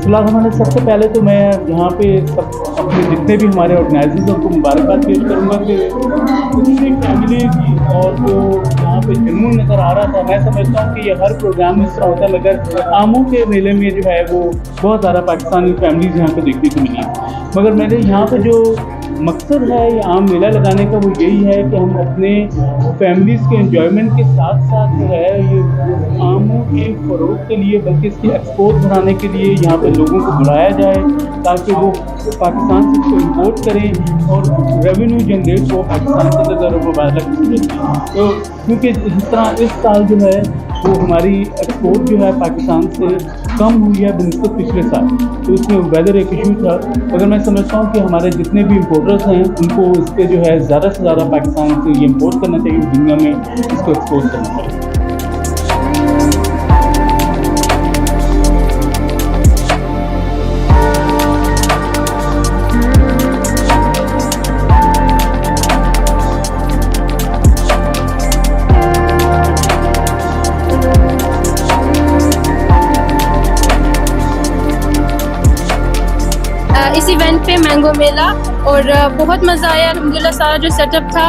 फिलहाल सबसे पहले तो मैं यहाँ पे सब अपने जितने भी हमारे ऑर्गेनाइजर्स हैं उनको मुबारकबाद पेश करूँगा कि इतनी फैमिली और जो यहाँ पे जुनून नज़र आ रहा था। मैं समझता हूँ कि ये हर प्रोग्राम में इस तरह होता है, मगर आमू के मेले में जो है वो बहुत ज़्यादा पाकिस्तानी फैमिलीज़ यहाँ पे देखने को मिली। मगर मेरे यहाँ पे जो मकसद है ये आम मेला लगाने का वो यही है कि हम अपने फैमिलीज़ के एंजॉयमेंट के साथ साथ जो है ये आमों के फ़रोग़ के लिए बल्कि इसकी एक्सपोर्ट बढ़ाने के लिए यहाँ पे लोगों को बुलाया जाए ताकि वो पाकिस्तान से इसको इम्पोर्ट करें और रेवेन्यू जनरेट हो पाकिस्तान के अंदर मुबारक। तो क्योंकि जिस तरह इस साल जो है वो हमारी एक्सपोर्ट जो है पाकिस्तान से कम हुई है बनस्बत पिछले साल, तो इसमें वेदर एक इशू था। अगर मैं समझता हूँ कि हमारे जितने भी इम्पोर्टर्स हैं उनको इसके जो है ज़्यादा से ज़्यादा पाकिस्तान से ये इम्पोर्ट करना चाहिए, दुनिया में इसको एक्सपोर्ट करना चाहिए। इस इवेंट पे मैंगो मेला और बहुत मज़ा आया अल्हम्दुलिल्लाह। सारा जो सेटअप था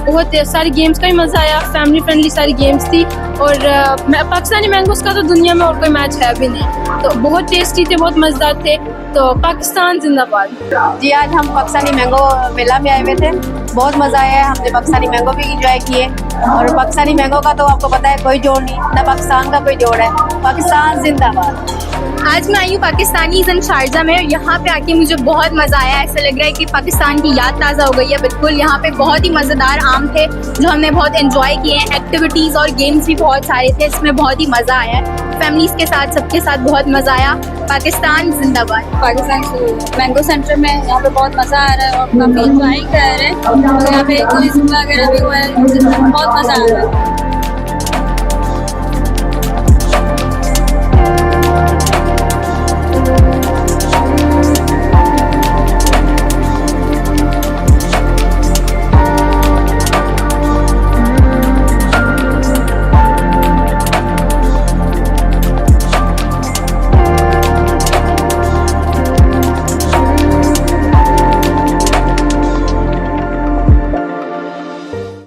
बहुत सारी गेम्स का भी मज़ा आया, फैमिली फ्रेंडली सारी गेम्स थी और पाकिस्तानी मैंगोज़ का तो दुनिया में और कोई मैच है भी नहीं, तो बहुत टेस्टी थे, बहुत मज़ेदार थे। तो पाकिस्तान जिंदाबाद। जी आज हम पाकिस्तानी मैंगो मेला में आए हुए थे, बहुत मज़ा आया है। हमने पाकिस्तानी मैंगो भी इंजॉय किए और पाकिस्तानी मैंगो का तो आपको पता है कोई जोड़ नहीं, ना पाकिस्तान का कोई जोड़ है। पाकिस्तान जिंदाबाद। आज मैं आई हूँ पाकिस्तानी इन शारजा में, यहाँ पे आके मुझे बहुत मज़ा आया। ऐसा लग रहा है कि पाकिस्तान की याद ताज़ा हो गई है बिल्कुल। यहाँ पे बहुत ही मज़ेदार आम थे जो हमने बहुत एंजॉय किए हैं। एक्टिविटीज़ और गेम्स भी बहुत सारे थे, इसमें बहुत ही मज़ा आया है। फैमिलीज़ के साथ सबके साथ बहुत मज़ा आया। पाकिस्तान जिंदाबाद। पाकिस्तान मैंगो सेंटर में यहाँ पे बहुत मज़ा आ रहा है और काफ़ी इंजॉय कर रहे हैं और यहाँ पे टूरिज्म वगैरह भी हुआ है, बहुत मज़ा आ रहा है।